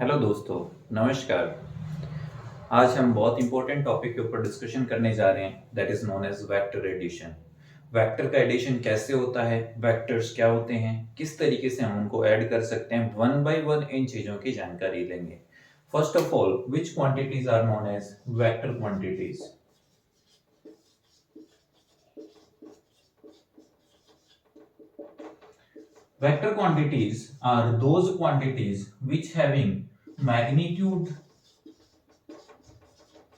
Hello दोस्तों, नमस्कार। आज हम बहुत इंपॉर्टेंट टॉपिक के ऊपर डिस्कशन करने जा रहे हैं that is known as vector addition. Vector का एडिशन कैसे होता है, वेक्टर्स क्या होते हैं, किस तरीके से हम उनको ऐड कर सकते हैं, वन बाय वन इन चीजों की जानकारी लेंगे। First of all, which quantities are known as vector quantities? Vector quantities are those quantities which having magnitude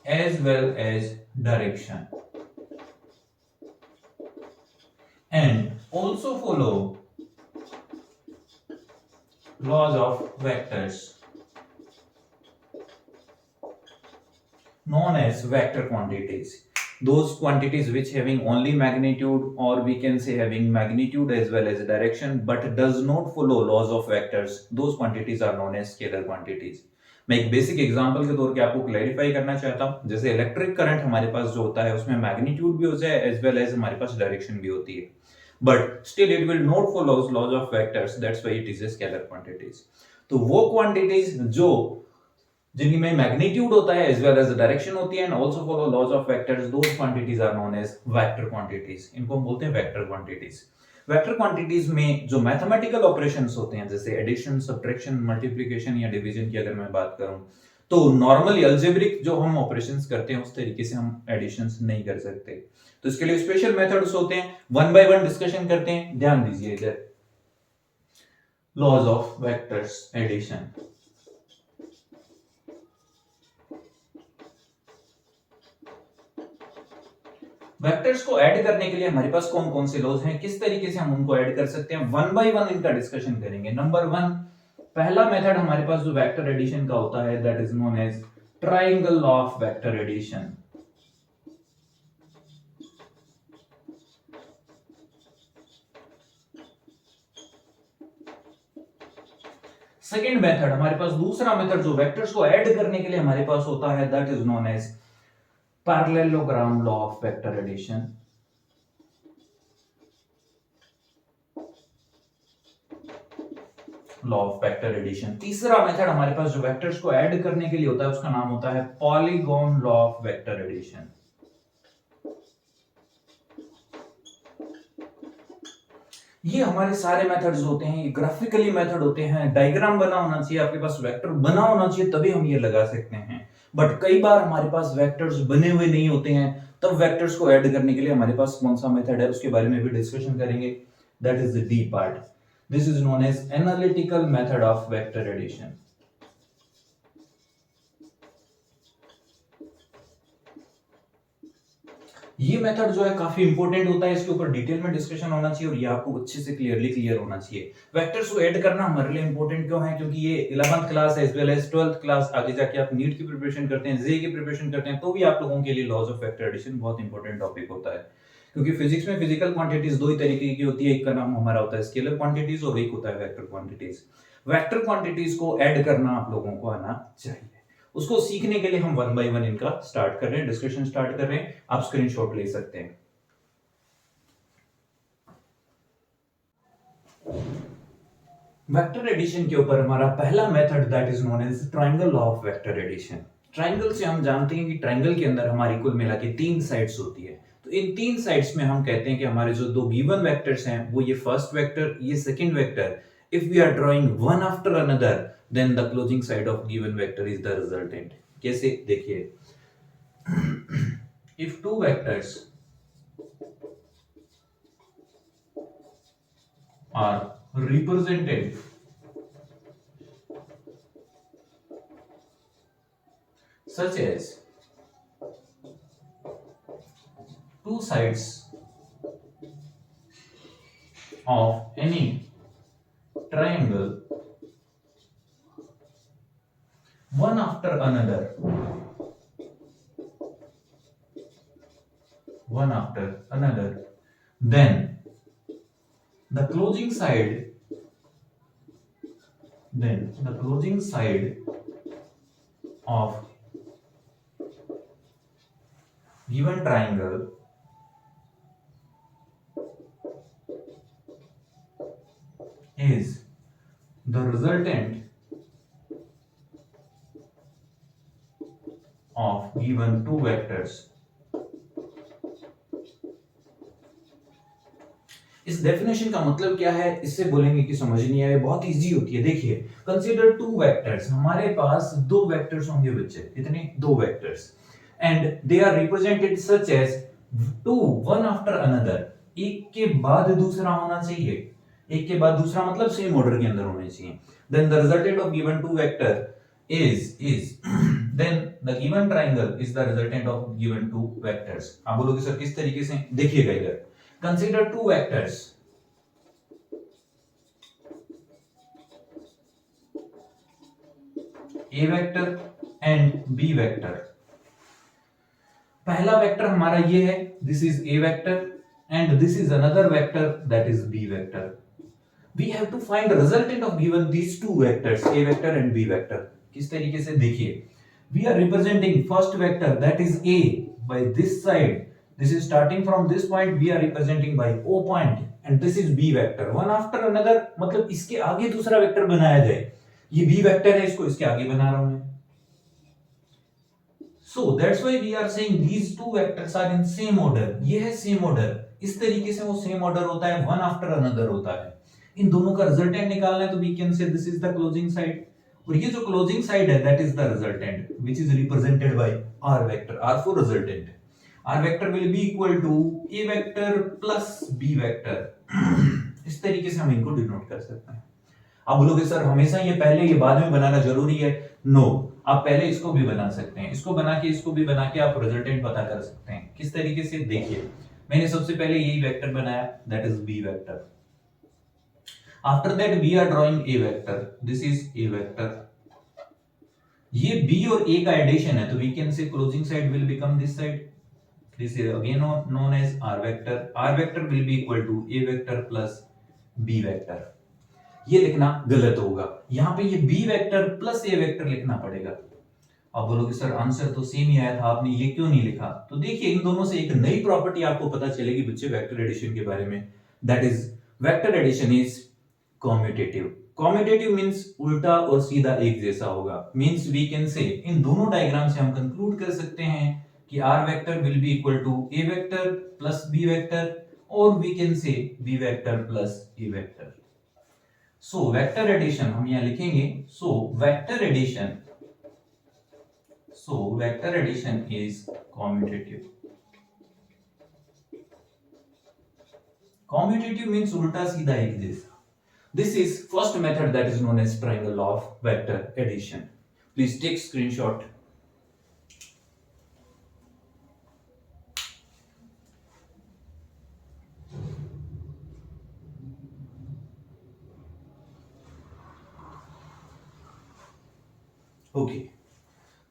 as well as direction and also follow laws of vectors known as vector quantities. Those quantities which having only magnitude, or we can say having magnitude as well as direction but does not follow laws of vectors, those quantities are known as scalar quantities. मैं एक basic example के तौर पे आपको clarify करना चाहता हूं। जैसे इलेक्ट्रिक करंट हमारे पास जो होता है उसमें मैग्नीट्यूड भी होता है एज वेल एज हमारे पास डायरेक्शन भी होती है, but still it will not follow laws of vectors, that's why it is a scalar quantities. तो वो क्वांटिटीज जो जिनमें मैग्नीट्यूड होता है एज वेल एज डायरेक्शन होती है and also follow laws of vectors, those quantities are known as vector quantities. इनको हम बोलते हैं वेक्टर क्वांटिटीज। वेक्टर क्वांटिटीज में जो मैथमेटिकल ऑपरेशंस होते हैं जैसे एडिशन, सब्ट्रैक्शन, मल्टीप्लिकेशन या डिवीजन की अगर मैं बात करूं, तो नॉर्मली अलजेब्रिक जो हम ऑपरेशंस करते हैं उस तरीके से हम एडिशंस नहीं कर सकते। तो इसके लिए स्पेशल मेथड्स होते हैं, वन बाय वन डिस्कशन करते हैं। ध्यान दीजिए इधर, laws of vectors addition. Vectors को ऐड करने के लिए हमारे पास कौन कौन से लॉज हैं, किस तरीके से हम उनको ऐड कर सकते हैं, वन बाय वन इनका डिस्कशन करेंगे। नंबर वन, पहला मेथड हमारे पास जो वेक्टर एडिशन का होता है that is known as triangle law of vector addition. Second method, हमारे पास दूसरा मेथड जो वेक्टर्स को ऐड करने के लिए हमारे पास होता है that is known as parallelogram law of vector addition. Law of vector addition. तीसरा मेथड हमारे पास जो वेक्टर्स को ऐड करने के लिए होता है उसका नाम होता है polygon law of vector addition. ये हमारे सारे मेथड्स होते हैं, ये ग्राफिकली मेथड होते हैं, डायग्राम बना होना चाहिए आपके पास, वेक्टर बना होना चाहिए तभी हम ये लगा सकते हैं। बट कई बार हमारे पास वेक्टर्स बने हुए नहीं होते हैं, तब वेक्टर्स को ऐड करने के लिए हमारे पास कौन सा मेथड है उसके बारे में भी डिस्कशन करेंगे, that is the D part. This is known as analytical method of vector addition. ये मेथड जो है काफी इंपॉर्टेंट होता है, इसके ऊपर डिटेल में डिस्कशन होना चाहिए और ये आपको अच्छे से क्लियर होना चाहिए। वेक्टर्स को ऐड करना हमारे लिए इंपॉर्टेंट क्यों है, क्योंकि ये 11th class as well as 12th class, आगे जाके आप नीट की प्रिपरेशन करते हैं, जेईई की प्रिपरेशन करते हैं, तो भी आप लोगों के लिए लॉज ऑफ वेक्टर एडिशन बहुत इंपॉर्टेंट टॉपिक होता है। क्योंकि फिजिक्स में फिजिकल क्वांटिटीज दो ही तरीके की होती है, एक का नाम हमारा होता है स्केलर क्वांटिटीज और एक होता है वेक्टर क्वांटिटीज। वेक्टर क्वांटिटीज को ऐड करना आप लोगों को आना चाहिए। उसको सीखने के लिए हम वन बाय वन इनका स्टार्ट कर रहे हैं, डिस्कशन स्टार्ट कर रहे हैं, आप स्क्रीनशॉट ले सकते हैं। वेक्टर एडिशन के ऊपर हमारा पहला method that is known as triangle law of vector addition. Triangle से हम जानते हैं कि ट्रायंगल के अंदर हमारी कुल मिला के तीन साइड्स होती है। तो इन तीन साइड्स में हम कहते हैं कि हमारे जो दो गिवन वेक्टर्स हैं वो ये फर्स्ट वेक्टर, ये second vector, if we are drawing one after another then the closing side of given vector is the resultant. कैसे, देखिए, if two vectors are represented such as two sides of any triangle one after another, then the closing side of given triangle is the resultant of given two vectors. इस definition का मतलब क्या है, इससे बोलेंगे कि समझ नहीं आए, बहुत इजी होती है। देखिए, कंसीडर टू वेक्टर्स, हमारे पास दो वेक्टर्स होंगे बच्चे, कितने, दो vectors, and they are represented such as to one after another, एक के बाद दूसरा होना चाहिए, एक के बाद दूसरा मतलब सेम ऑर्डर के अंदर होने चाहिए। Then the resultant of given two vector is then the given triangle is the resultant of given two vectors। आप बोलोगे सर किस तरीके से, देखिएगा इधर, consider two vectors, a vector and b vector। पहला वेक्टर हमारा ये है, this is a vector and this is another vector, that is b vector। we have to find the resultant of given these two vectors, a vector and b vector। किस तरीके से, देखिए, we are representing first vector, that is a, by this side, this is starting from this point, we are representing by o point, and this is b vector, one after another, मतलब इसके आगे दूसरा vector बनाया जाए, ये b vector है, इसको इसके आगे बना रहा हूं मैं। so that's why we are saying these two vectors are in same order, ये है same order, इस तरीके से वो same order होता है, one after another होता है। इन दोनों का रिजल्टेंट निकालना है तो we can say this is the closing side, और ये जो क्लोजिंग साइड है that is the resultant which is represented by r vector, r for resultant, r vector will be equal to a vector plus b vector। इस तरीके से हम इनको denote कर सकते हैं। आप बोलोगे सर हमेशा ये पहले ये बाद में बनाना जरूरी है, नो, आप पहले इसको भी बना सकते हैं, इसको बना के इसको भी बना के आप रिजल्टेंट पता कर सकते हैं। किस तरीके से, देखिए, मैंने सबसे पहले यही वेक्टर बनाया, that is b vector। After that we are drawing a vector, this is a vector। ये b और a का एडिशन है तो we can say closing side will become this side, this is again known as r vector। r vector will be equal to a vector plus b vector। ये लिखना गलत होगा, यहाँ पे ये b vector plus a vector लिखना पड़ेगा। आप बोलोगे सर आंसर तो सेम ही आया था, आपने ये क्यों नहीं लिखा, तो देखिए इन दोनों से एक नई प्रॉपर्टी आपको पता चलेगी बच्चे वेक्टर एडिशन के बारे में, that is vector addition is commutative. Commutative means उल्टा और सीधा एक जैसा होगा, मींस वी कैन से इन दोनों डायग्राम से हम कंक्लूड कर सकते हैं कि r vector will be equal to a vector plus b vector, और we can say b vector plus a vector. So vector addition हम यहां लिखेंगे, so vector addition is commutative. Commutative means उल्टा सीधा एक जैसा। This is first method that is known as triangle of vector addition. Please take screenshot. Okay.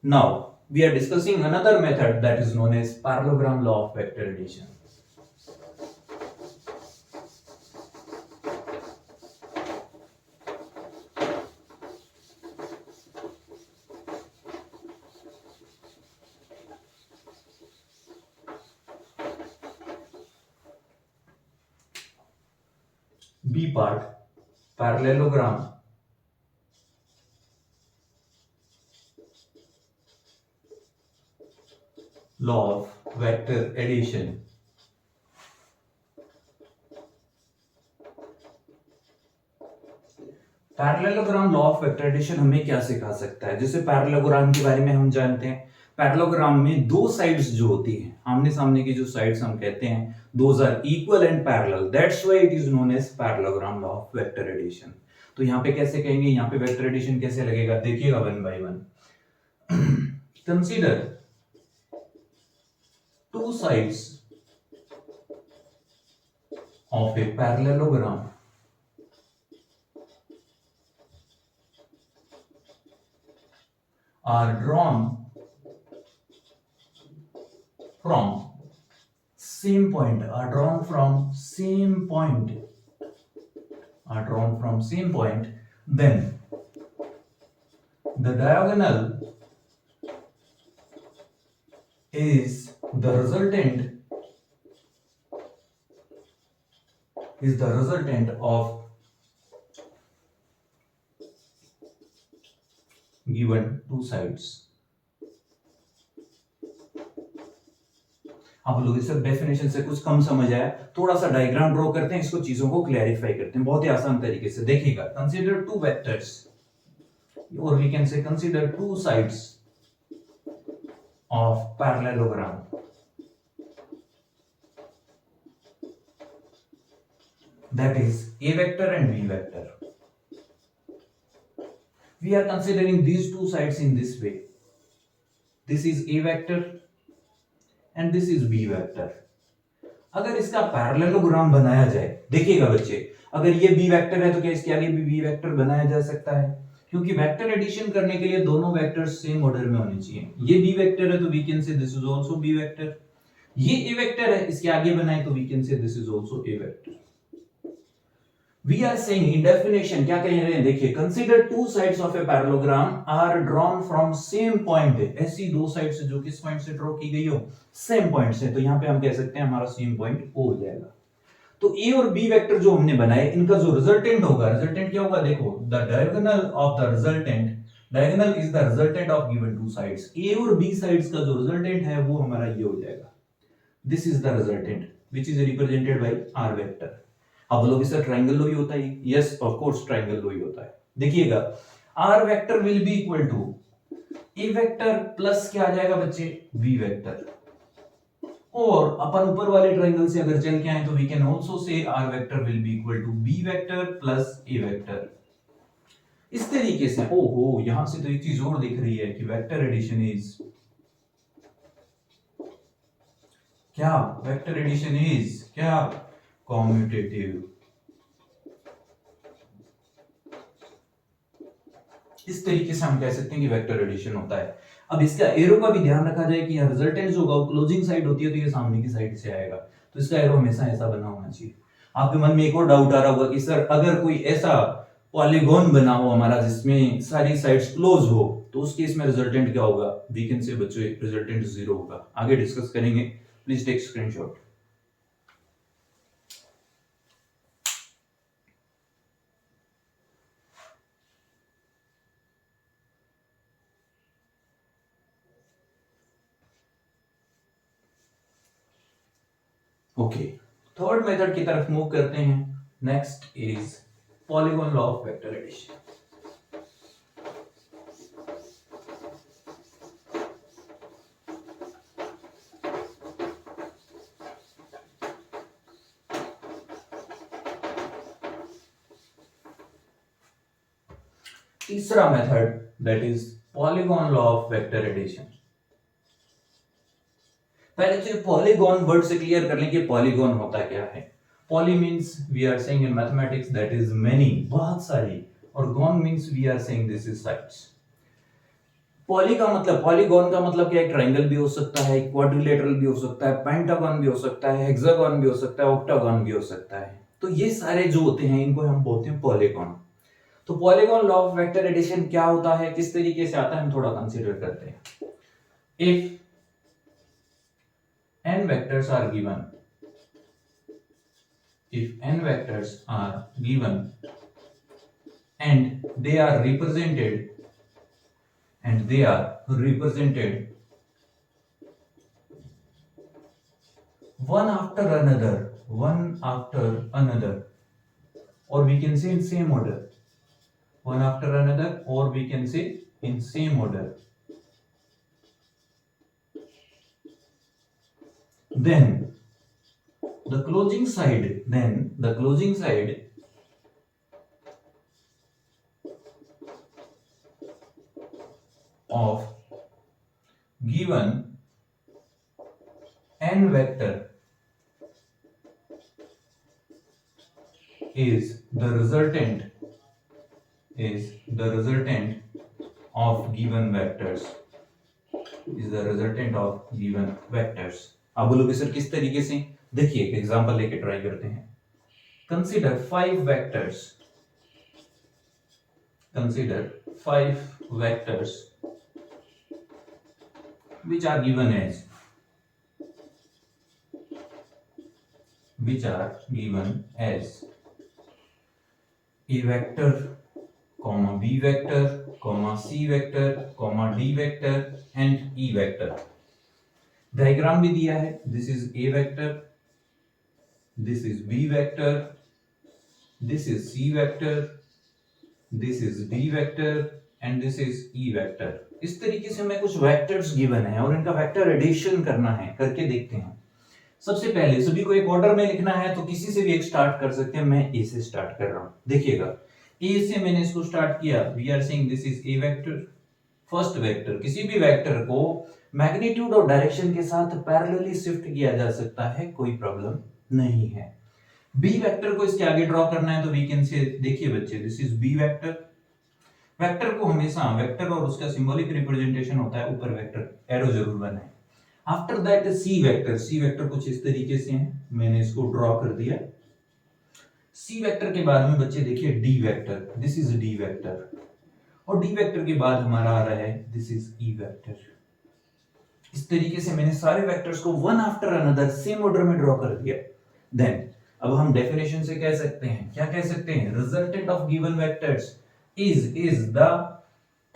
Now we are discussing another method that is known as parallelogram law of vector addition. B part, parallelogram law of vector addition। Parallelogram law of vector addition हमें क्या सिखा सकता है, जैसे parallelogram के बारे में हम जानते हैं, पैरेललोग्राम में दो साइड्स जो होती हैं, आमने सामने की जो साइड्स हम कहते हैं, those are equal and parallel, that's why it is known as parallelogram law of vector addition. तो यहाँ पे कैसे कहेंगे, यहाँ पे वेक्टर एडिशन कैसे लगेगा, देखिएगा one by one. Consider two sides of a parallelogram are drawn from same point, then the diagonal is the resultant of given two sides। आप लोग सर डेफिनेशन से कुछ कम समझ आया, थोड़ा सा डायग्राम ड्रॉ करते हैं, इसको चीजों को क्लैरिफाई करते हैं बहुत ही आसान तरीके से। देखिएगा, कंसीडर टू वेक्टर्स और we can say consider two sides of parallelogram. That is A vector and B vector. We are considering these two sides in this way. This is A vector and this is B vector. अगर इसका parallelogram बनाया जाए, देखिएगा बच्चे, अगर ये B vector है तो क्या इसके आगे भी B वेक्टर बनाया जा सकता है? क्योंकि वेक्टर एडिशन करने के लिए दोनों वेक्टर्स सेम ऑर्डर में होने चाहिए। ये B वेक्टर है तो we can say this is also B vector. ये A वेक्टर है, इसके आगे बनाए तो we can say this is also A vector. We are saying in definition क्या कह रहे हैं, देखिए, consider two sides of a parallelogram are drawn from same point। ऐसी दो साइड से जो किस पॉइंट से ड्रॉ की गई हो, सेम पॉइंट से, तो यहाँ पे हम कह सकते हैं हमारा सेम पॉइंट O हो जाएगा। तो A और B वेक्टर जो हमने बनाए, इनका जो रिजल्टेंट होगा, रिजल्टेंट क्या होगा, देखो, the diagonal of the resultant, diagonal is the resultant of given two sides. A और B साइड्स का जो रिजल्टेंट है वो हमारा ये हो जाएगा, this is the resultant which is represented by R vector. अब बोलोगे सर ट्रायंगल लो ही होता है? Yes of course triangle law ही होता है। देखिएगा, R vector will be equal to A vector plus क्या आ जाएगा बच्चे, B वेक्टर। और अपन ऊपर वाले ट्रायंगल से अगर चल के आए तो we can also say R vector will be equal to B vector plus A vector. इस तरीके से, ओहो, यहां से तो एक चीज और दिख रही है कि वेक्टर एडिशन इज क्या, वेक्टर एडिशन इज क्या, कॉम्यूटेटिव। इस तरीके से हम कह सकते हैं कि वेक्टर एडिशन होता है। अब इसका एरो का भी ध्यान रखा जाए कि रिजल्टेंट जो होगा क्लोजिंग साइड होती है तो ये सामने की साइड से आएगा, तो इसका एरो हमेशा ऐसा बना होना चाहिए। आपके मन में एक और डाउट आ रहा होगा कि सर अगर कोई ऐसा पॉलीगॉन बना हो हमारा जिसमें सारी साइड्स क्लोज हो तो उस केस में रिजल्टेंट क्या होगा, वी कैन से बच्चों रिजल्टेंट 0 होगा। आगे डिस्कस करेंगे, please take screenshot. Okay, third method की तरफ मूव करते हैं। Next is polygon law of vector addition. तीसरा method that is polygon law of vector addition. पहले तो पॉलीगॉन वर्ड से क्लियर कर लें कि पॉलीगॉन होता क्या है। Poly means we are saying in mathematics that is many, बहुत सारी, और gon means we are saying this is sides. Poly का मतलब, पॉलीगॉन का मतलब क्या है, ट्रायंगल भी हो सकता है, क्वाड्रिलेटरल भी हो सकता है, पेंटागन भी हो सकता है, हेक्सागन भी हो सकता है, ऑक्टागन भी हो सकता है। तो ये सारे जो होते हैं इनको हम बोलते हैं पॉलीगॉन। तो polygon law of vector addition क्या होता है, किस तरीके से आता है, हम थोड़ा कंसीडर करते हैं। If n vectors are given, if n vectors are given and they are represented one after another, or we can say in same order, one after another, or we can say in same order, then the closing side of given n vector is the resultant of given vectors। अब बोलोगे sir किस तरीके से, देखिए एक example लेके try करते हैं। Consider 5 vectors which are given as A vector, B vector, C vector, D vector and E vector। Diagram भी दिया है, this is A vector, this is B vector, this is C vector, this is D vector and this is E vector. इस तरीके से हमें कुछ vectors given है और इनका वेक्टर एडिशन करना है, करके देखते हैं। सबसे पहले सभी को एक ऑर्डर में लिखना है, तो किसी से भी एक स्टार्ट कर सकते हैं। मैं ए से स्टार्ट कर रहा हूं, देखिएगा ए से मैंने इसको स्टार्ट किया। We are saying this is A vector. First vector, किसी भी वेक्टर को मैग्नीट्यूड और डायरेक्शन के साथ पैरेलली शिफ्ट किया जा सकता है, कोई प्रॉब्लम नहीं है। बी वेक्टर को इसके आगे ड्रॉ करना है, तो वी कैन से, देखिए बच्चे, this is B vector. Vector को हमेशा, वेक्टर और उसका सिंबॉलिक रिप्रेजेंटेशन होता है ऊपर वेक्टर, एरो जरूर बनाए। After that C vector, C vector कुछ इस तरीके से है, मैंने इसको ड्रॉ कर दिया। सी वेक्टर के बाद में बच्चे देखिए D vector, this is D vector, और डी वेक्टर के बाद हमारा आ रहा है दिस इज ई वेक्टर। इस तरीके से मैंने सारे वेक्टर्स को one after another same order में ड्रॉ कर दिया। देन अब हम डेफिनेशन से कह सकते हैं, क्या कह सकते हैं, resultant of given vectors is the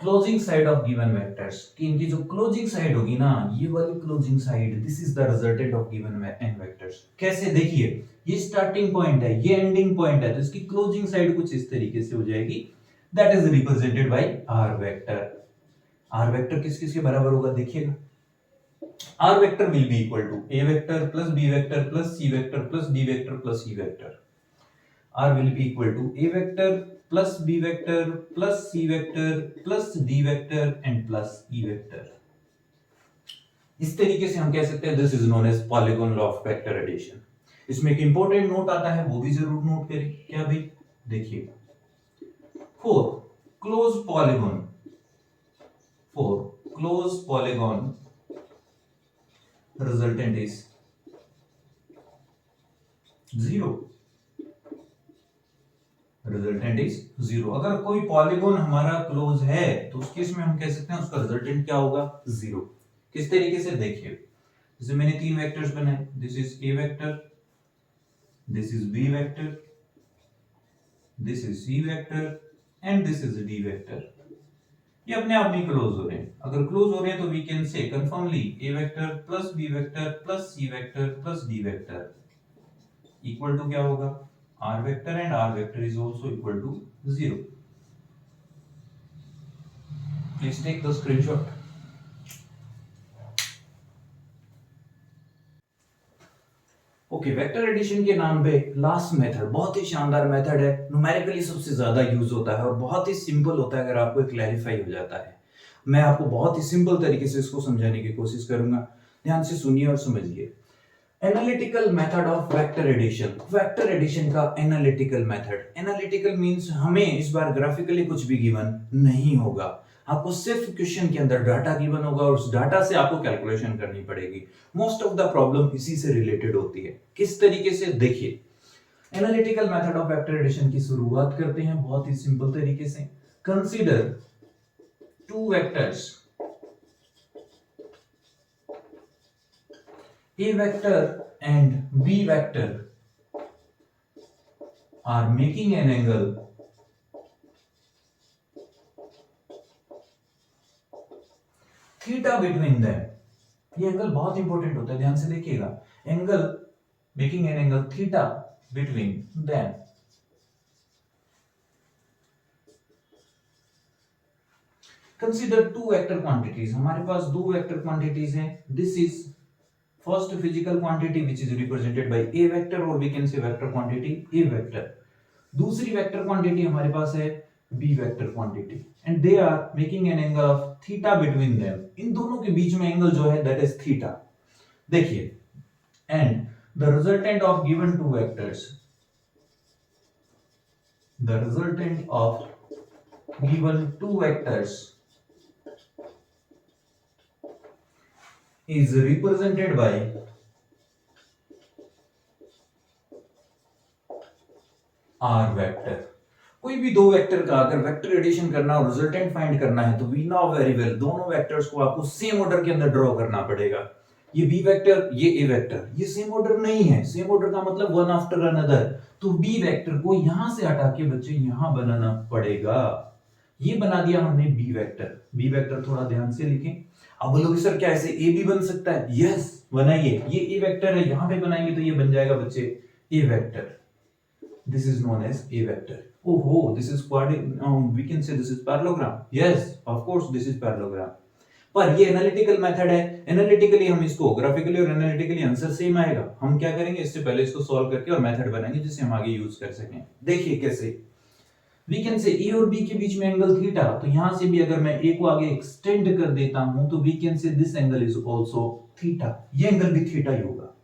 closing side of given vectors, कि इनकी जो क्लोजिंग साइड होगी ना, ये वाली closing side, this is the resultant of given an vectors. कैसे, देखिए ये स्टार्टिंग पॉइंट है, ये एंडिंग पॉइंट है, तो इसकी क्लोजिंग साइड कुछ इस तरीके से हो जाएगी, that is represented by R vector. R vector किस किस के बराबर होगा, देखिएगा, R vector will be equal to A vector plus B vector plus C vector plus D vector plus E vector. R will be equal to A vector plus B vector plus C vector plus D vector and plus E vector. इस तरीके से हम कह सकते हैं this is known as polygon law of vector addition. इसमें एक important note आता है, वो भी जरूर नोट करें। क्या भाई, देखिए, for close polygon resultant is 0। Resultant is 0। अगर कोई पॉलीगॉन हमारा क्लोज है तो उस केस में हम कह सकते हैं उसका रिजल्टेंट क्या होगा, 0। किस तरीके से, देखिए, जैसे मैंने तीन वेक्टर्स बनाए, this is A vector, this is B vector, this is C vector and this is D vector. ये अपने आप ही क्लोज हो रहे हैं। अगर क्लोज हो रहे हैं तो we can say confirmly A vector plus B vector plus C vector plus D vector equal to क्या होगा, R vector, and R vector is also equal to 0। Please take the screenshot. Okay, vector addition के नाम पे last method बहुत ही शानदार method है, numerically सबसे ज्यादा यूज होता है और बहुत ही सिंपल होता है। अगर आपको क्लैरिफाई हो जाता है, मैं आपको बहुत ही सिंपल तरीके से इसको समझाने की कोशिश करूंगा। ध्यान से सुनिए और समझिए। Analytical method of vector addition, vector addition का एनालिटिकल मेथड। एनालिटिकल मींस हमें इस बार ग्राफिकली कुछ भी गिवन नहीं होगा, आपको सिर्फ क्वेश्चन के अंदर डाटा गिवन होगा और उस डाटा से आपको कैलकुलेशन करनी पड़ेगी। मोस्ट ऑफ द प्रॉब्लम इसी से रिलेटेड होती है। किस तरीके से, देखिए, analytical method of vector addition की शुरुआत करते हैं बहुत ही सिंपल तरीके से। Consider two vectors A vector and B vector are making an angle theta between them। ये एंगल बहुत इंपॉर्टेंट होता है, ध्यान से देखिएगा। Angle, making an angle theta between them. Consider two vector quantities, हमारे पास दो वेक्टर क्वांटिटीज हैं। This is first physical quantity which is represented by a vector, or we can say vector quantity a vector। दूसरी vector quantity हमारे पास है b vector quantity, and they are making an angle of theta between them। इन दोनों के बीच में angle जो है that is theta। देखिए, and the resultant of given two vectors, the resultant of given two vectors is represented by R vector. कोई भी दो vector का अगर वेक्टर एडिशन करना और रिजल्टेंट फाइंड करना है तो वी नो वेरी वेल, दोनों वेक्टर्स को आपको सेम ऑर्डर के अंदर ड्रॉ करना पड़ेगा। ये बी वेक्टर, ये ए वेक्टर, ये सेम ऑर्डर नहीं है। सेम ऑर्डर का मतलब वन आफ्टर अनदर। तो बी वेक्टर को यहां से हटा के बच्चे यहां बनाना पड़ेगा। ये बना दिया हमने बी वेक्टर। बी वेक्टर थोड़ा ध्यान से लिखें। अब बोलोगे सर क्या ऐसे ए भी बन सकता है? यस, बनाइए। ये ए वेक्टर है, यहां पे बनाएंगे तो ये बन जाएगा बच्चे a vector. This is known as a vector. ओहो, this is we can say this is parallelogram. Yes, of course this is parallelogram. पर ये एनालिटिकल मेथड है, एनालिटिकली हम इसको, ग्राफिकली और एनालिटिकली आंसर सेम आएगा। हम क्या करेंगे, इससे पहले इसको सॉल्व करके और मेथड बनाएंगे जिसे हम आगे यूज कर सकें। देखिए कैसे, वी कैन से ए और बी के बीच में एंगल थीटा, तो यहां से भी अगर मैं ए को आगे एक्सटेंड कर देता हूं तो we can say this angle is also theta, ये एंगल भी थीटा ही होगा।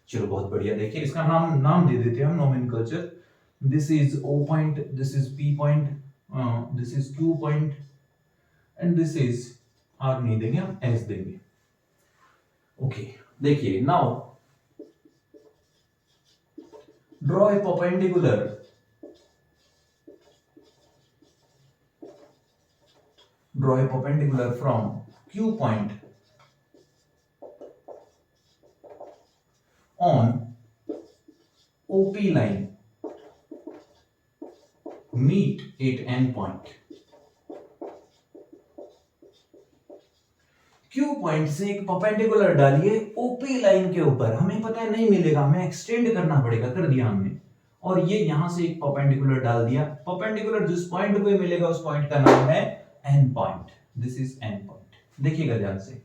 चलो बहुत बढ़िया। देखिए इसका नाम दे देते हैं हम nomenclature. This is O point, this is P point, this is Q point and this is R नहीं देंगे, हम एस देंगे। ओके, देखिए now draw a perpendicular from Q point on OP line, meet at N point। Q point से एक perpendicular डालिए OP line के ऊपर। हमें पता है नहीं मिलेगा, हमें एक्सटेंड करना पड़ेगा, कर दिया हमने। और ये यहां से एक परपेंडिकुलर डाल दिया। परपेंडिकुलर जिस पॉइंट पे मिलेगा उस पॉइंट का नाम है N point. This is N point. देखिएगा ध्यान से,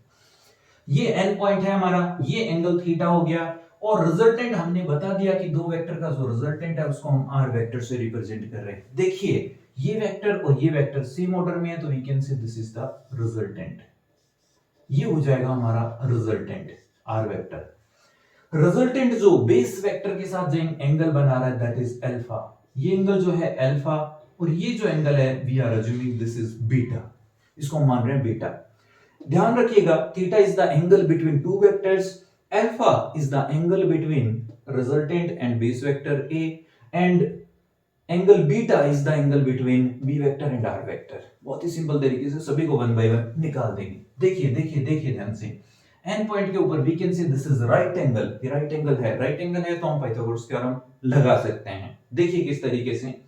ये एन पॉइंट है हमारा, ये एंगल थीटा हो गया। और रिजल्टेंट हमने बता दिया कि दो वेक्टर का जो रिजल्टेंट है उसको हम आर वेक्टर से रिप्रेजेंट कर रहे हैं। देखिए ये वेक्टर और ये वेक्टर सेम ऑर्डर में है, तो we can say this is the resultant. ये हो जाएगा हमारा रिजल्टेंट आर वेक्टर। रिजल्टेंट जो बेस वेक्टर के साथ जो एंगल बना रहा है दैट इज अल्फा। ये एंगल जो है अल्फा, और ये जो एंगल है we are assuming this is beta, इसको हम मान रहे हैं बीटा। ध्यान रखिएगा, theta is the angle between two vectors, alpha is the angle between resultant and base vector A, and angle beta is the angle between B vector and R vector. बहुत ही simple तरीके से सभी को one by one निकाल देंगे। देखिए देखिए देखिए ध्यान से, एन पॉइंट के ऊपर we can say this is right angle. ये राइट एंगल है, राइट एंगल है तो हम पाइथागोरस थ्योरम लगा सकते हैं। देखिए किस तरीके से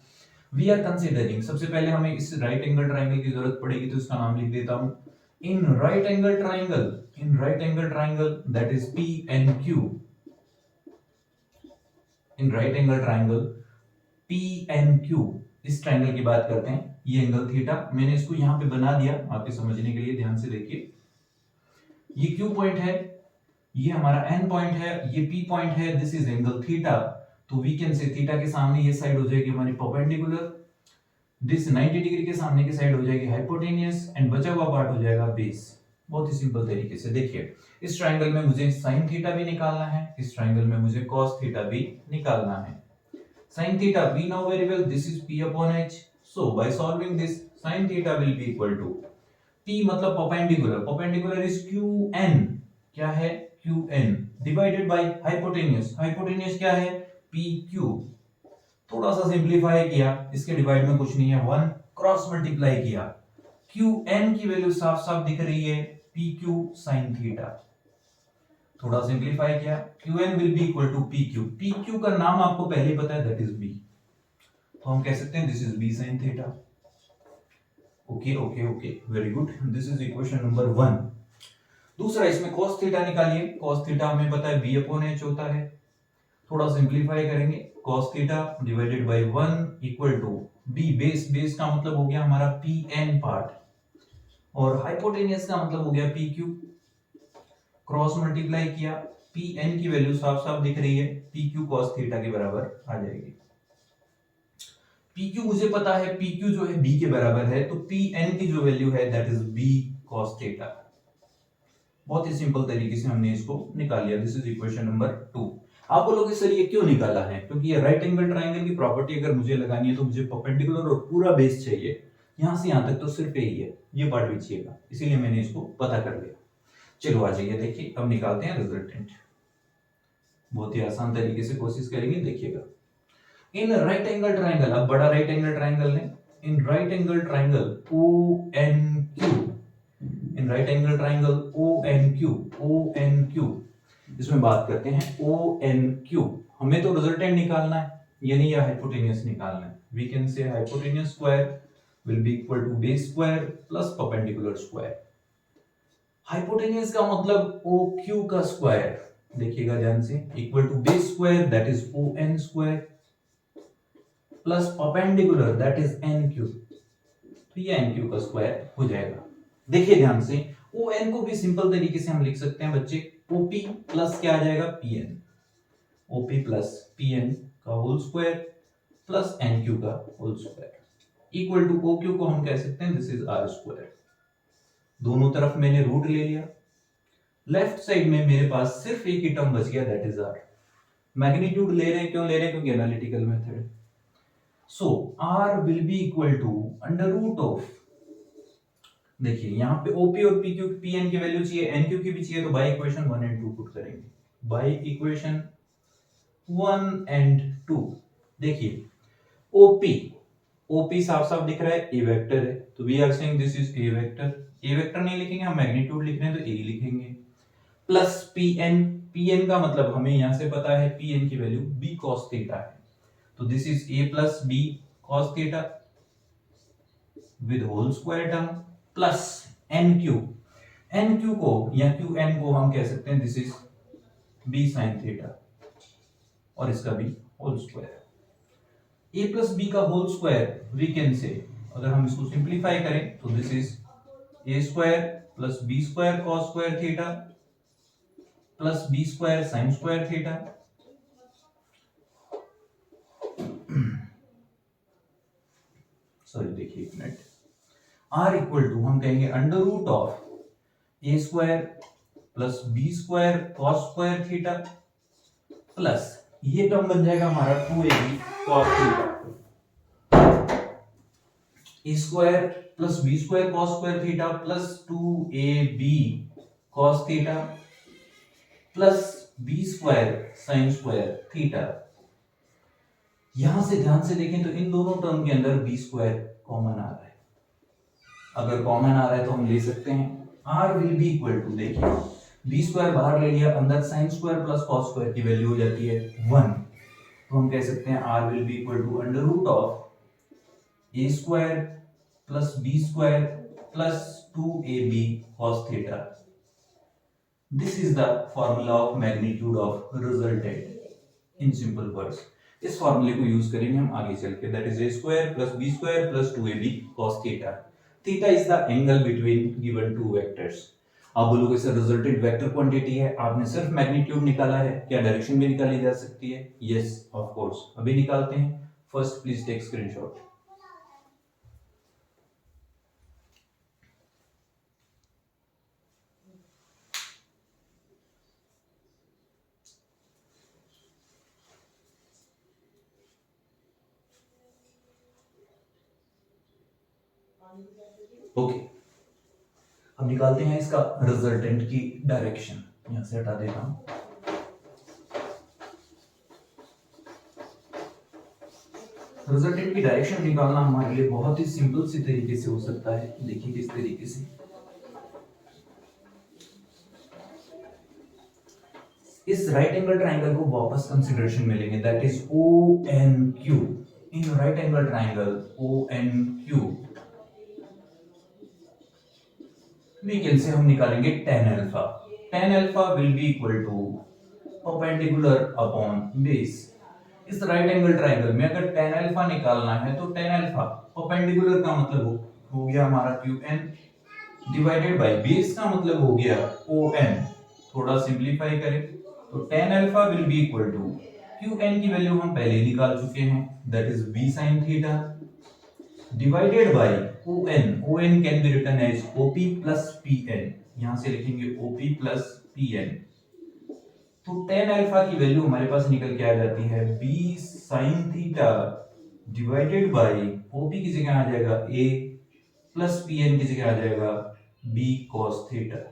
वी आर कंसीडरिंग, सबसे पहले हमें इस राइट एंगल ट्रायंगल की जरूरत पड़ेगी, तो इसका नाम लिख देता हूं in right angle triangle that is P N Q. In right angle triangle P N Q, इस ट्रायंगल की बात करते हैं। ये एंगल थीटा, मैंने इसको यहां पे बना दिया आपके समझने के लिए, ध्यान से देखिए। ये क्यू पॉइंट है, ये हमारा एन पॉइंट है, ये पी पॉइंट है, दिस इज एंगल थीटा। तो वी कैन से थीटा के सामने ये साइड हो जाएगी हमारी परपेंडिकुलर, दिस 90 डिग्री के सामने की साइड हो जाएगी हाइपोटेनियस, एंड बचा हुआ पार्ट हो जाएगा बेस। बहुत ही सिंपल तरीके से देखिए, इस ट्रायंगल में मुझे sin थीटा भी निकालना है, इस ट्रायंगल में मुझे cos थीटा भी निकालना है। sin theta we know very well this is p upon h, so by solving this sin theta will be equal to p मतलब परपेंडिकुलर, परपेंडिकुलर इज qn, क्या है qn, divided by hypotenuse, hypotenuse क्या है pq। थोड़ा सा simplify किया, इसके divide में कुछ नहीं है, 1 क्रॉस मल्टीप्लाई किया, qn की वैल्यू साफ साफ दिख रही है pq sin थीटा। थोड़ा सिंपलीफाई किया, qn will be equal to pq। pq का नाम आपको पहले ही पता है दैट इज b, तो हम कह सकते हैं this is b sin theta. Okay okay okay, very good, this is equation number 1। दूसरा, इसमें cos थीटा निकालिए। cos थीटा हमें पता है b अपॉन h होता है, थोड़ा सिंपलीफाई करेंगे, cos theta divided by 1 equal to b, base का मतलब हो गया हमारा pn पार्ट, और हाइपोटेनियस का मतलब हो गया pq। क्रॉस मल्टीप्लाई किया, pn की वैल्यू साफ साफ दिख रही है, pq cos थीटा के बराबर आ जाएगी। pq मुझे पता है, pq जो है b के बराबर है, तो pn की जो वैल्यू है that is b cos theta. बहुत ही सिंपल तरीके से हमने इसको निकाल लिया। This is equation number 2। आप बोलोगे सर ये क्यों निकाला है? क्योंकि ये राइट एंगल ट्रायंगल की प्रॉपर्टी अगर मुझे लगानी है तो मुझे परपेंडिकुलर और पूरा बेस चाहिए, यहां से यहां तक तो सिर्फ यही है, ये पार्ट भी चाहिएगा, इसीलिए मैंने इसको पता कर लिया। चलो आ जाइए, देखिए अब निकालते हैं रिजल्टेंट। बहुत ही आसान तरीके से कोशिश करेंगे, देखिएगा। इन राइट एंगल ट्रायंगल, अब बड़ा राइट एंगल ट्रायंगल लें, इन right angle triangle ONQ, in right angle triangle ONQ, इसमें बात करते हैं ONQ। हमें तो रिजल्टेंट निकालना है, यानी ये हाइपोटेनियस निकालना है। We can say hypotenuse square will be equal to base square plus perpendicular square. Hypotenuse का मतलब OQ का स्क्वायर, देखिएगा ध्यान से, equal to base square that is ON square plus perpendicular that is NQ, तो ये NQ का square हो जाएगा। देखिए ध्यान से, ON को भी सिंपल तरीके से हम लिख सकते हैं बच्चे, OP प्लस क्या आ जाएगा PN, OP प्लस PN का होल स्क्वायर प्लस NQ का whole square equal to OQ को हम कह सकते हैं दिस इज R स्क्वायर। दोनों तरफ मैंने रूट ले लिया, लेफ्ट साइड में मेरे पास सिर्फ एक ही टर्म बच गया दैट इज R। मैग्नीट्यूड ले रहे हैं, क्यों ले रहे हैं, क्योंकि एनालिटिकल मेथड है। So R will be equal to under root of, देखिए यहाँ पे OP और PQ PN की वैल्यू चाहिए, NQ की भी चाहिए, तो बाय इक्वेशन 1 एंड 2 पुट करेंगे, बाय इक्वेशन 1 एंड 2। देखिए OP साफ साफ दिख रहा है, ए वेक्टर है, तो we are saying this is A vector. A vector नहीं लिखेंगे हम, मैग्नीट्यूड लिख रहे हैं तो ए लिखेंगे, प्लस PN का मतलब हमें यहां से पता है PN की वैल्यू b cos थीटा है, तो this is a plus b cos theta with whole square term plus NQ को या QN को हम कह सकते हैं this is b sin theta और इसका भी whole square. a plus b का whole square we can say, अगर हम इसको सिंप्लीफाई करें तो this is a square plus b square cos square theta plus b square sin square theta, sorry देखिए एक मिनट, r इक्वल टू हम कहेंगे under root of a square plus b square cos square theta plus ये term बन जाएगा हमारा 2ab cos theta, a square plus b square cos square theta plus 2ab cos theta plus b square sin square theta. यहां से ध्यान से देखें तो इन दोनों टर्म के अंदर b स्क्वायर कॉमन आ रहा है, अगर कॉमन आ रहा है तो हम ले सकते हैं r will be equal to, देखिए b स्क्वायर बाहर ले लिया, अंदर sin square plus cos square की वैल्यू हो जाती है 1, तो हम कह सकते हैं r will be equal to under root of a square plus b square plus 2ab cos theta. This is the formula of magnitude of resultant in simple words. इस फॉर्मूले को यूज करेंगे हम आगे चल के, that is a square plus b square plus 2ab cos theta. Theta is the angle between given two vectors. आप बोलोगे सर रिजल्टेंट वेक्टर क्वांटिटी है, आपने सिर्फ मैग्नीट्यूड निकाला है, क्या डायरेक्शन भी निकाली जा सकती है? यस ऑफ कोर्स, अभी निकालते हैं। First please take screenshot. Okay, अब निकालते हैं इसका रिजल्टेंट की डायरेक्शन, यहां से हटा देता हूं। रिजल्टेंट की डायरेक्शन निकालना हमारे लिए बहुत ही सिंपल सी तरीके से हो सकता है। देखिए किस तरीके से, इस राइट एंगल ट्राइंगल को वापस कंसीडरेशन में लेंगे, that is ONQ। In right angle triangle ONQ we can से हम निकालेंगे tan alpha. tan alpha will be equal to perpendicular upon base. इस राइट एंगल ट्राइंगल में अगर tan अल्फा निकालना है तो tan अल्फा परपेंडिकुलर का मतलब हो गया हमारा QN डिवाइडेड बाय बेस का मतलब हो गया ON। थोड़ा सिंपलीफाई करें तो tan alpha will be equal to QN की वैल्यू हम पहले ही निकाल चुके हैं, that is b sin theta divided by ON। ON can be written as OP plus PN, यहां से लिखेंगे OP प्लस PN। तो tan अल्फा की वैल्यू हमारे पास निकल के आ जाती है b sin theta divided by OP की जगह आ जाएगा a प्लस PN की जगह आ जाएगा b cos थीटा।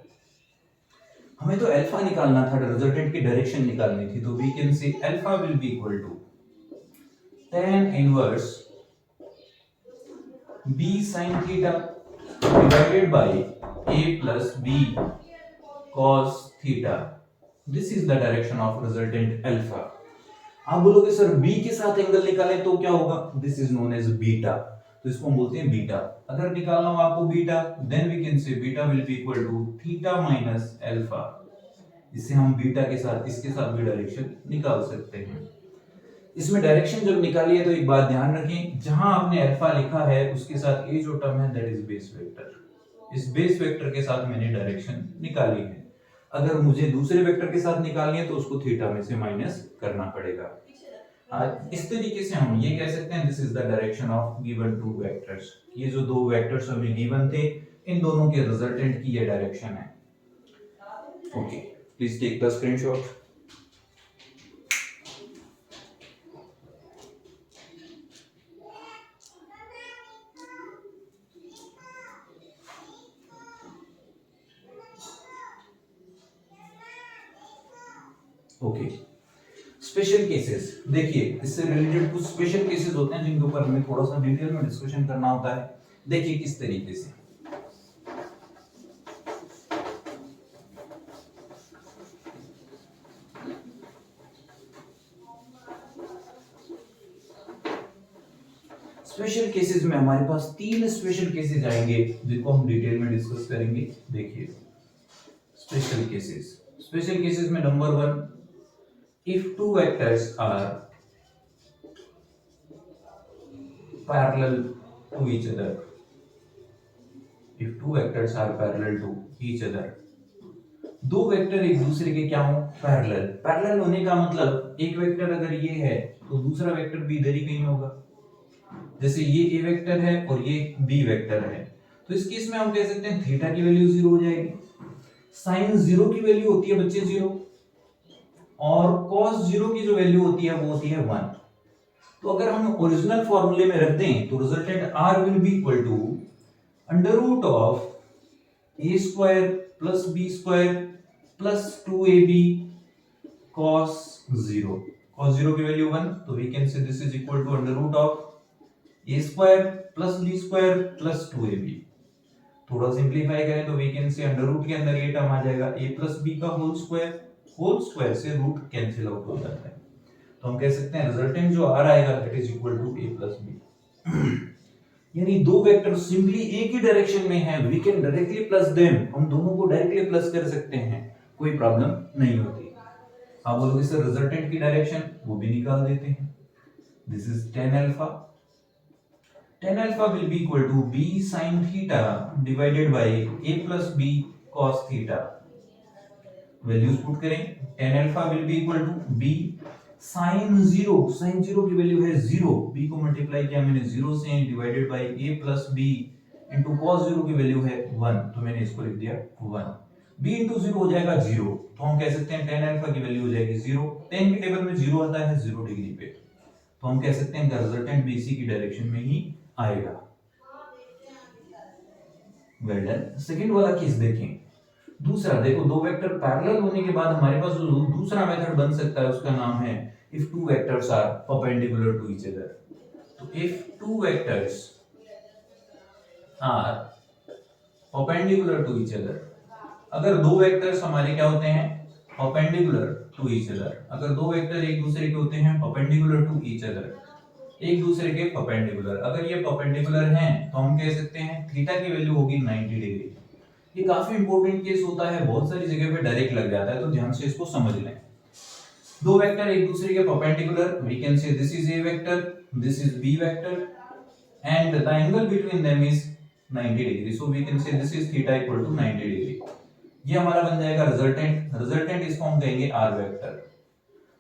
हमें तो अल्फा निकालना था, रिजल्टेंट की डायरेक्शन निकालनी थी, तो we can say alpha will be equal to tan inverse b sin theta divided by a plus b cos theta. This is the direction of resultant alpha. आप बोलोगे सर b के साथ angle निकालें तो क्या होगा, this is known as beta. तो इसको हम बोलते हैं बीटा। अगर निकालना हो आपको beta, then we can say beta will be equal to theta minus alpha. इससे हम बीटा के साथ इसके साथ भी डायरेक्शन निकाल सकते हैं। इसमें डायरेक्शन जब निकाली है तो एक बात ध्यान रखें, जहां आपने अल्फा लिखा है उसके साथ ये जो टर्म है दैट इज बेस वेक्टर। इस बेस वेक्टर के साथ मैंने डायरेक्शन निकाली है। अगर मुझे दूसरे वेक्टर के साथ निकालनी है तो उसको थीटा में से माइनस करना पड़ेगा। इस तरीके से हम ये कह सकते हैं this is the direction of given two vectors. ये जो दो वेक्टर्स हमें गिवन थे, इन दोनों के रिजल्टेंट की ये डायरेक्शन है। Okay, please take the screenshot. Okay, special cases देखिए, इससे रिलेटेड कुछ स्पेशल केसेस होते हैं जिनके ऊपर हमें थोड़ा सा डिटेल में डिस्कशन करना होता है। देखिए किस तरीके से। स्पेशल केसेस में हमारे पास तीन स्पेशल केसेस आएंगे जिनको हम डिटेल में डिस्कस करेंगे। देखिए स्पेशल केसेस में number 1, if two vectors are parallel to each other, if two vectors are parallel to each other, दो वेक्टर एक दूसरे के क्या हो, पैरेलल होने का मतलब एक वेक्टर अगर ये है तो दूसरा वेक्टर भी इधर ही कहीं होगा। जैसे ये ए वेक्टर है और ये बी वेक्टर है, तो इस केस में हम कह सकते हैं थीटा की वैल्यू 0 हो जाएगी, साइन 0 की वैल्यू होती है बच्चे 0, और cos 0 की जो वैल्यू होती है वो होती है 1। तो अगर हम ओरिजिनल फॉर्मूले में रख दें तो resultant r will be equal to under root of a square plus b square plus 2ab cos 0। cos 0 की वैल्यू 1, तो we can say this is equal to under root of a square plus b square plus 2ab। थोड़ा simplify करें तो we can say under root के अंदर ये term आ जाएगा a प्लस b का होल स्क्वायर से रूट कैंसिल आउट हो जाता है। तो हम कह सकते हैं रिजल्टेंट जो आ आएगा that is equal to a plus b। यानी दो वेक्टर सिंपली एक ही डायरेक्शन में है, we can directly plus them, हम दोनों को डायरेक्टली प्लस कर सकते हैं, कोई प्रॉब्लम नहीं होती। आप बोलोगे सर रिजल्टेंट की डायरेक्शन, वो भी निकाल देते हैं। This is tan alpha, tan alpha will be equal to b sin theta divided by a plus b cos theta. Values put करें, tan alpha will be equal to b sin 0 की value है 0, b को multiply किया मैंने 0 से divided by a plus b into cos 0 की value है 1, तो मैंने इसको लिख दिया 1। b इंटू 0 हो जाएगा 0, तो हम कह सकते हैं tan अल्फा की वैल्यू हो जाएगी 0। tan के टेबल में 0 आता है 0 डिग्री पे, तो हम कह सकते हैं रिजल्टेंट भी इसी की डायरेक्शन में ही आएगा। Well done. सेकंड वाला केस देखें। दूसरा देखो, दो वेक्टर पैरेलल होने के बाद हमारे पास जो दूसरा मेथड बन सकता है उसका नाम है if two vectors are perpendicular to each other. तो if two vectors are perpendicular to each other, अगर दो वेक्टर्स हमारे क्या होते हैं, परपेंडिकुलर टू ईच अदर, अगर दो वेक्टर एक दूसरे के होते हैं परपेंडिकुलर टू ईच अदर, एक दूसरे के परपेंडिकुलर, अगर ये परपेंडिकुलर हैं तो हम कह सकते हैं थीटा की वैल्यू होगी 90 डिग्री। ये काफी इंपॉर्टेंट केस होता है, बहुत सारी जगह पे डायरेक्ट लग जाता है, तो ध्यान से इसको समझ लें। दो वेक्टर एक दूसरे के perpendicular, we can say this is a vector, this is b vector, and the angle between them is 90 degree, so we can say this is theta equal to 90 degree. ये हमारा बन जाएगा रिजल्टेंट इसको हम कहेंगे r वेक्टर।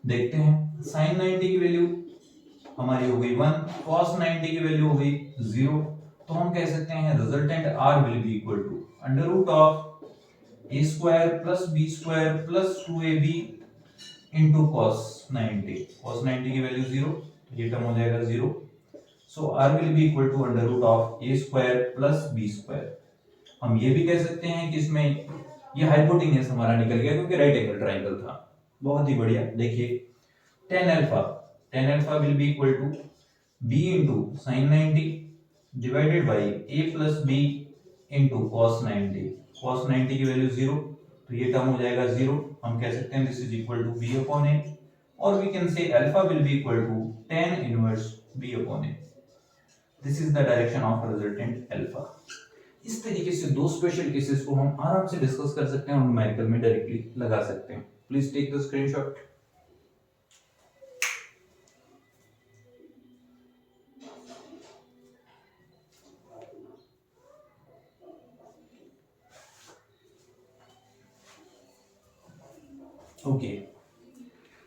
देखते हैं, sin 90 की वैल्यू हमारी हो गई 1, cos 90 की वैल्यू हो गई 0, तो हम कह सकते हैं resultant r will be equal to under root of a square plus b square plus 2ab into cos 90। cos 90 की वैल्यू 0, तो ये टर्म हो जाएगा 0, so r will be equal to under root of a square plus b square. हम ये भी कह सकते हैं कि इसमें ये हाइपोटेन्यूज हमारा निकल गया क्योंकि राइट एंगल ट्रायंगल था। बहुत ही बढ़िया। देखिए tan alpha will be equal to b into sin 90 divided by a plus b into cos 90। cos 90 की वैल्यू 0, तो ये टर्म हो जाएगा 0, हम कह सकते हैं this is equal to b upon a, और we can say alpha will be equal to tan inverse b upon a। This is the direction of resultant alpha. इस तरीके से दो स्पेशल केसेस को हम आराम से डिस्कस कर सकते हैं और न्यूमेरिकल में डायरेक्टली लगा सकते हैं। Please take the screenshot. Okay,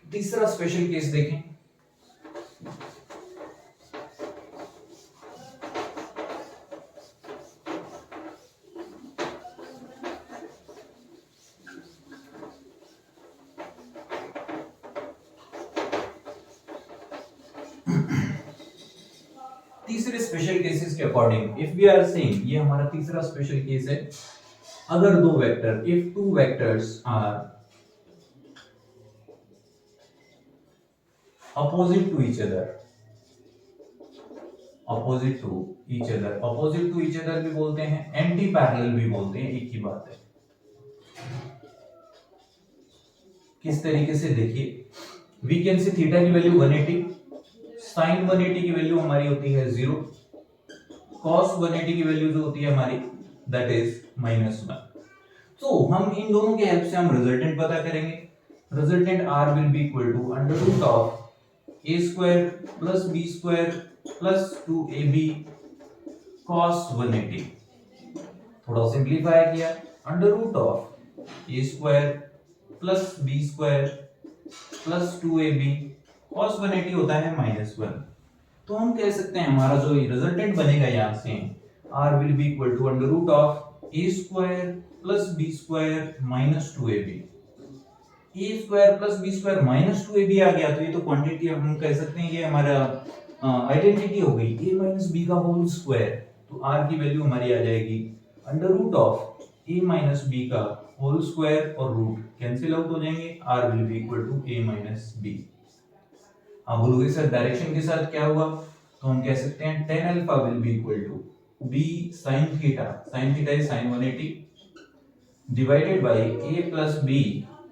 तीसरा स्पेशल केस देखें। तीसरे स्पेशल केसेस के according if we are saying, ये हमारा तीसरा स्पेशल केस है, अगर दो vector, if two vectors are opposite to each other, opposite to each other, opposite to each other भी बोलते हैं, एंटी पैरेलल भी बोलते हैं, एक ही बात है। किस तरीके से देखिए, वी कैन से थीटा की वैल्यू 180, साइन 180 की वैल्यू हमारी होती है 0, कॉस 180 की वैल्यू जो होती है हमारी दैट इज -1। तो हम इन दोनों के हेल्प से हम रिजल्टेंट पता करेंगे। Resultant r will be equal to under root of a square plus b square plus 2ab cos 180। थोड़ा सिंप्लीफाई किया, under root of a square plus b square plus 2ab cos 180 होता है -1। तो हम कह सकते हैं हमारा जो रिजल्टेंट बनेगा यहाँ से r will be equal to under root of a square plus b square minus 2ab। A square plus B square minus 2ab आ गया, तो ये तो क्वांटिटी हम कह सकते हैं ये हमारा आइडेंटिटी हो गई, a माइनस बी का होल स्क्वायर। तो r की वैल्यू हमारी आ जाएगी under root of a minus B का होल स्क्वायर और रूट कैंसिल आउट हो जाएंगे, r will be equal to a minus B. आप बोलोगे सर डायरेक्शन के साथ क्या हुआ, तो हम कह सकते हैं tan alpha will be equal to b sin theta, sin theta is sin 180 divided by a plus b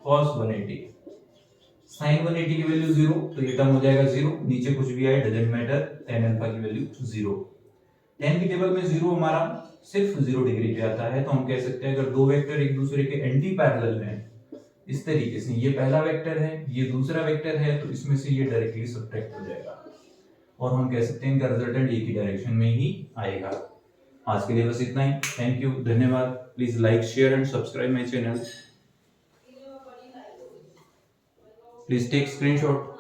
cos 180। sin 180 की वैल्यू 0, तो ये टर्म हो जाएगा 0, नीचे कुछ भी आए डजंट मैटर, tan अल्फा की वैल्यू 0। tan की टेबल में 0 हमारा सिर्फ 0 डिग्री पे आता है, तो हम कह सकते हैं अगर दो वेक्टर एक दूसरे के एंटी पैरेलल हैं, इस तरीके से ये पहला वेक्टर है, ये दूसरा वेक्टर है, तो इसमें से ये डायरेक्टली सब्ट्रैक्ट हो जाएगा और हम कह सकते हैं इनका रिजल्टेंट एक ही डायरेक्शन में ही आएगा। आज के लिए बस इतना ही। थैंक यू, धन्यवाद। Please like, share and subscribe my channel. Please take screenshot.